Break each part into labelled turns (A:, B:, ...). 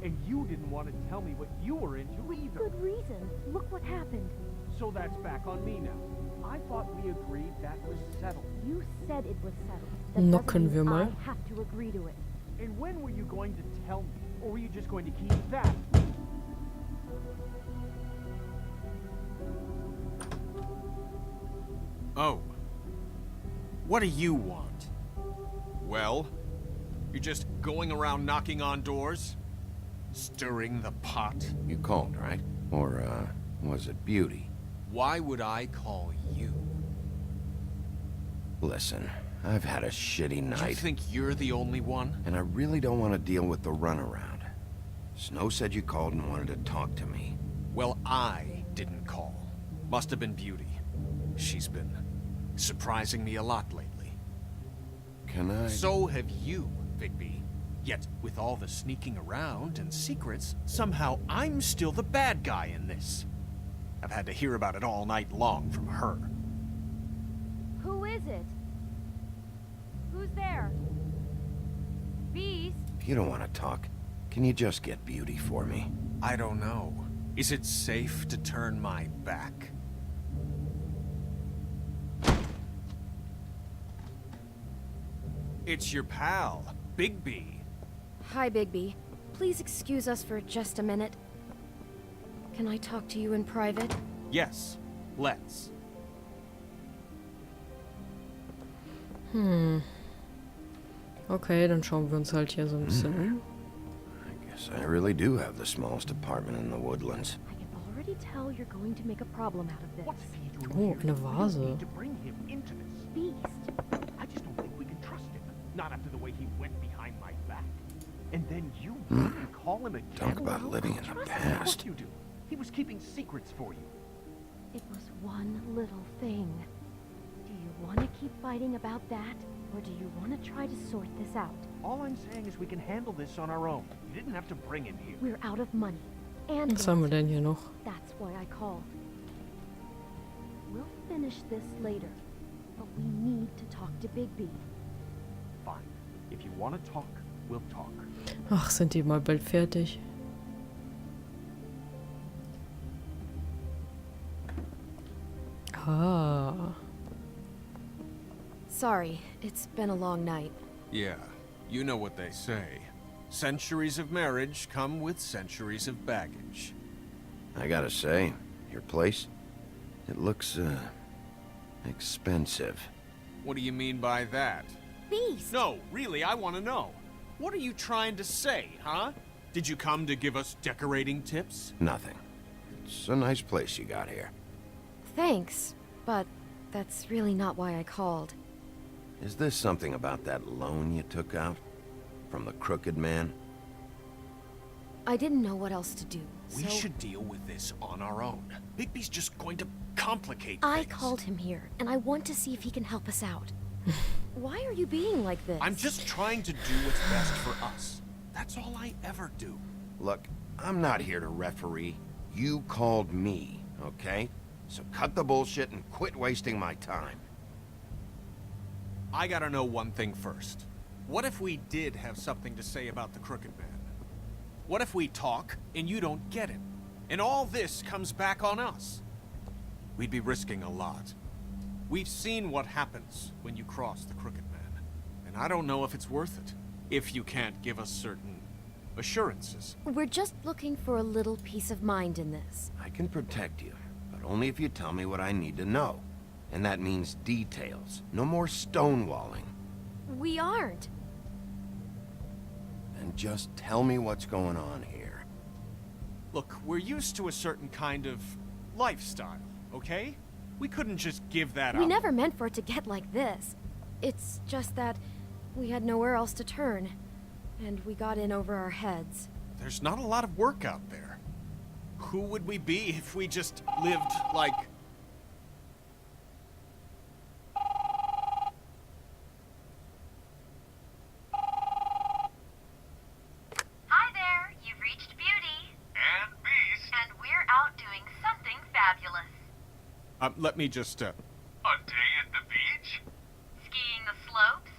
A: And you didn't want to tell me what you were into either.
B: Good reason. Look what happened.
A: So that's back on me now. I thought we agreed that was settled.
B: You said it was settled. That
C: Na,
B: doesn't
C: können wir
B: mean
C: mal.
B: I have to agree to it.
A: And when were you going to tell me? Or were you just going to keep that?
D: Oh. What do you want? Well? You're just going around knocking on doors? Stirring the pot?
E: You called, right? Or, was it Beauty?
D: Why would I call you?
E: Listen, I've had a shitty
D: Do you
E: night,
D: think you're the only one?
E: and I really don't want to deal with the runaround. Snow said you called and wanted to talk to me.
D: Well, I didn't call. Must have been Beauty. She's been surprising me a lot lately.
E: Can I...
D: So have you, Bigby. Yet, with all the sneaking around and secrets, somehow I'm still the bad guy in this. I've had to hear about it all night long from her.
B: Who is it? Who's there? Beast?
E: If you don't want to talk, can you just get Beauty for me?
D: I don't know. Is it safe to turn my back? It's your pal, Bigby.
B: Hi, Bigby. Please excuse us for just a minute. Can I talk to you in private?
D: Yes, let's.
C: Okay, dann schauen wir uns halt hier so ein bisschen um.
E: I guess I really do have the smallest apartment in the woodlands.
B: I can already tell you're going to make a problem out of this.
A: What's he doing
C: Oh,
A: here?
C: eine
A: We don't
C: Vase.
A: need to bring him into this.
B: Beast.
A: I just don't think we can trust him. Not after the way he went behind my back. And then you call him again?
E: Talk about
A: Well,
E: living in the
A: of course
E: past.
A: you do. He was keeping secrets for you.
B: It was one little thing. Do you want to keep fighting about that? Or do you want to try to sort this out?
A: All I'm saying is we can handle this on our own. You didn't have to bring him here.
B: We're out of money. And
C: Was haben wir denn hier noch?
B: that's why I called. We'll finish this later. But we need to talk to Bigby.
A: Fine. If you want to talk, we'll talk.
C: Ach, sind die mal bald fertig? Ah.
B: Sorry, it's been a long night.
D: Yeah, you know what they say. Centuries of marriage come with centuries of baggage.
E: I gotta say, your place, it looks, expensive.
D: What do you mean by that?
B: Beast!
D: No, really, I want to know. What are you trying to say, huh? Did you come to give us decorating tips?
E: Nothing. It's a nice place you got here.
B: Thanks, but that's really not why I called.
E: Is this something about that loan you took out? From the crooked man?
B: I didn't know what else to do,
D: We
B: so
D: should deal with this on our own. Bigby's just going to complicate
B: I
D: things.
B: called him here, and I want to see if he can help us out. Why are you being like this?
D: I'm just trying to do what's best for us. That's all I ever do.
E: Look, I'm not here to referee. You called me, okay? So cut the bullshit and quit wasting my time.
D: I gotta know one thing first. What if we did have something to say about the crooked man? What if we talk and you don't get it? And all this comes back on us? We'd be risking a lot. We've seen what happens when you cross the crooked man. And I don't know if it's worth it. If you can't give us certain assurances.
B: We're just looking for a little peace of mind in this.
E: I can protect you, but only if you tell me what I need to know. And that means details. No more stonewalling.
B: We aren't.
E: And just tell me what's going on here.
D: Look, we're used to a certain kind of lifestyle, okay? We couldn't just give that up.
B: We never meant for it to get like this. It's just that we had nowhere else to turn. And we got in over our heads.
D: There's not a lot of work out there. Who would we be if we just lived like...
F: Hi there, you've reached Beauty. And Beast. And we're out doing something fabulous.
D: let me just,
F: A day at the beach? Skiing the slopes?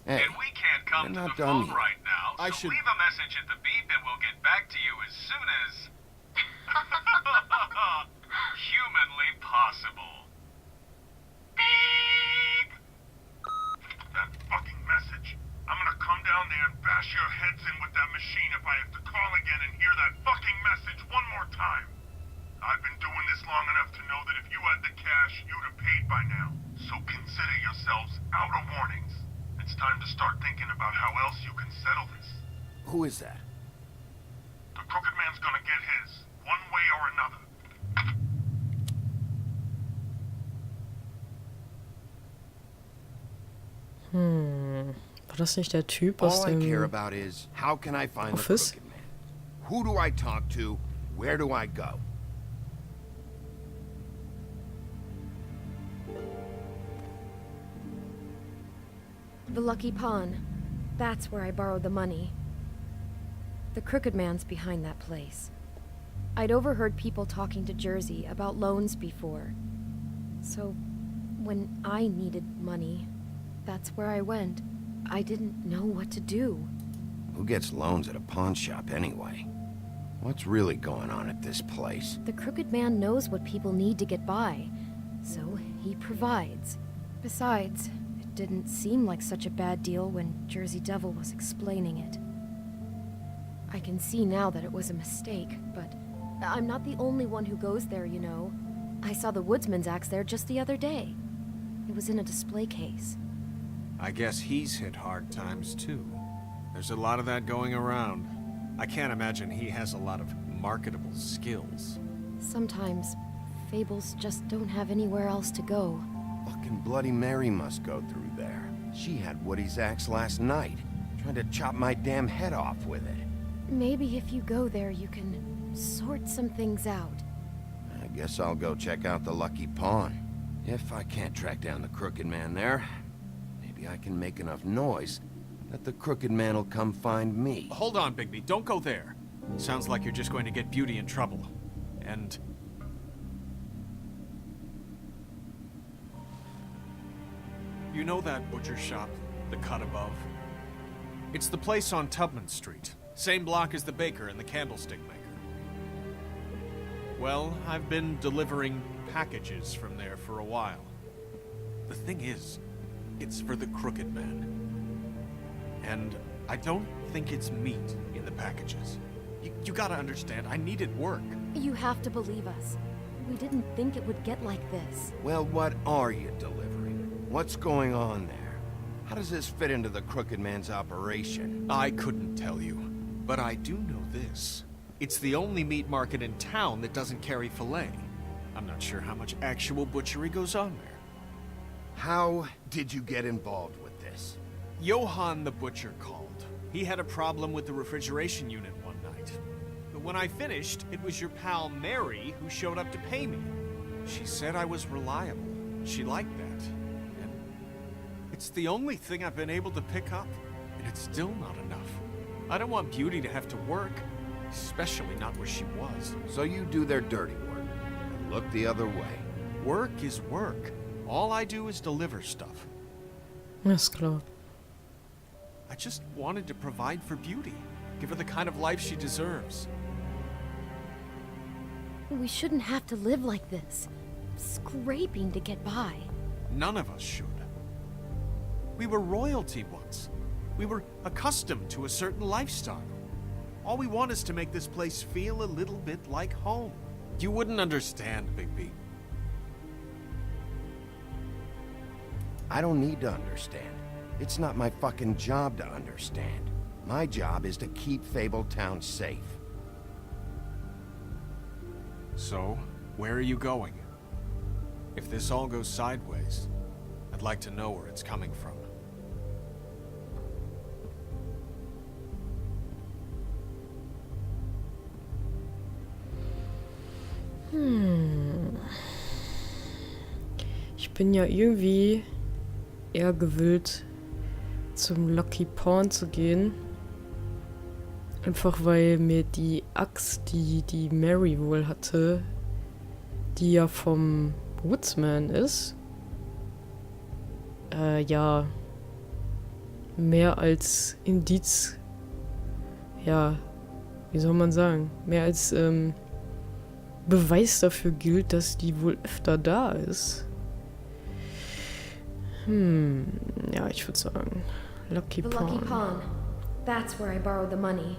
E: Hey,
F: And we can't come
E: we're
F: to
E: not
F: the
E: done
F: phone
E: yet.
F: right now,
D: I
F: so
D: should-
F: leave a message at the beep and
G: will get back to you as soon as... humanly possible. Beep! That fucking message. I'm gonna come down there and bash your heads in with that machine if I have to call again and hear that fucking message one more time. I've been doing this long enough to know that if you had the cash, you'd have paid by now. So consider yourselves out of warnings. It's time to start thinking about how else you can settle this.
E: Who is that?
G: The crooked man's gonna get his, one way or another.
C: War das nicht der Typ aus
E: All I care
C: dem
E: about is, how can I find the
C: Office?
E: crooked man? Who do I talk to? Where do I go?
B: The Lucky Pawn. That's where I borrowed the money. The crooked man's behind that place. I'd overheard people talking to Jersey about loans before. So, when I needed money, that's where I went. I didn't know what to do.
E: Who gets loans at a pawn shop anyway? What's really going on at this place?
B: The crooked man knows what people need to get by, so he provides. Besides, it didn't seem like such a bad deal when Jersey Devil was explaining it. I can see now that it was a mistake, but I'm not the only one who goes there, you know. I saw the woodsman's axe there just the other day. It was in a display case.
D: I guess he's hit hard times too. There's a lot of that going around. I can't imagine he has a lot of marketable skills.
B: Sometimes, fables just don't have anywhere else to go.
E: Fucking Bloody Mary must go through there. She had Woody's axe last night, trying to chop my damn head off with it.
B: Maybe if you go there, you can sort some things out.
E: I guess I'll go check out the Lucky Pawn. If I can't track down the crooked man there, maybe I can make enough noise that the crooked man will come find me.
D: Hold on, Bigby. Don't go there. Sounds like you're just going to get Beauty in trouble. And... you know that butcher shop, the cut above? It's the place on Tubman Street. Same block as the baker and the candlestick maker. Well, I've been delivering packages from there for a while. The thing is, it's for the crooked man. And I don't think it's meat in the packages. You gotta understand, I needed work.
B: You have to believe us. We didn't think it would get like this.
E: Well, what are you delivering? What's going on there? How does this fit into the crooked man's operation?
D: I couldn't tell you, but I do know this. It's the only meat market in town that doesn't carry filet. I'm not sure how much actual butchery goes on there.
E: How did you get involved with this?
D: Johann the butcher called. He had a problem with the refrigeration unit one night. But when I finished, it was your pal Mary who showed up to pay me. She said I was reliable. She liked that. And it's the only thing I've been able to pick up, and it's still not enough. I don't want Beauty to have to work, especially not where she was.
E: So you do their dirty work and look the other way.
D: Work is work. All I do is deliver stuff.
C: Ist klar.
D: I just wanted to provide for Beauty, give her the kind of life she deserves.
B: We shouldn't have to live like this, scraping to get by.
D: None of us should. We were royalty once. We were accustomed to a certain lifestyle. All we want is to make this place feel a little bit like home. You wouldn't understand, Bigby.
E: I don't need to understand. It's not my fucking job to understand. My job is to keep Fabletown safe.
D: So, where are you going? If this all goes sideways, I'd like to know where it's coming from.
C: Ich bin ja irgendwie eher gewillt, zum Lucky Pawn zu gehen. Einfach weil mir die Axt, die Mary wohl hatte, die ja vom Woodsman ist, ja, mehr als Indiz, ja, wie soll man sagen, mehr als Beweis dafür gilt, dass die wohl öfter da ist. Ja, ich würde sagen, Lucky
B: The
C: Pawn.
B: Lucky Pawn. That's where I borrowed the money.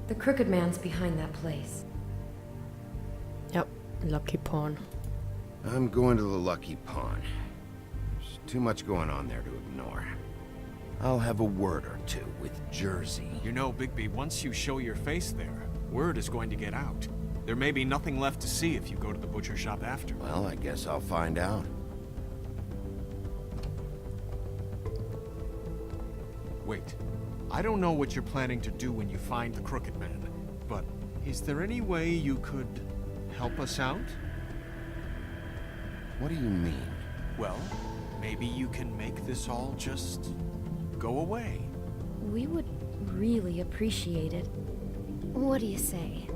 B: The Crooked Man's behind that place.
C: Ja, Lucky Pawn.
E: I'm going to the Lucky Pawn. There's too much going on there to ignore. I'll have a word or two with Jersey.
D: You know, Bigby, once you show your face there, word is going to get out. There may be nothing left to see if you go to the butcher shop after.
E: Well, I guess I'll find out.
D: Wait, I don't know what you're planning to do when you find the Crooked Man, but is there any way you could help us out?
E: What do you mean?
D: Well, maybe you can make this all just go away.
B: We would really appreciate it. What do you say?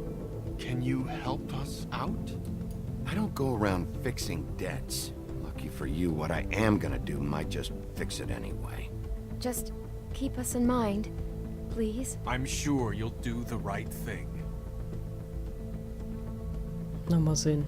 D: Can you help us out?
E: I don't go around fixing debts. Lucky for you, what I am gonna do might just fix it anyway.
B: Just keep us in mind, please.
D: I'm sure you'll do the right thing.
C: Na, mal sehen.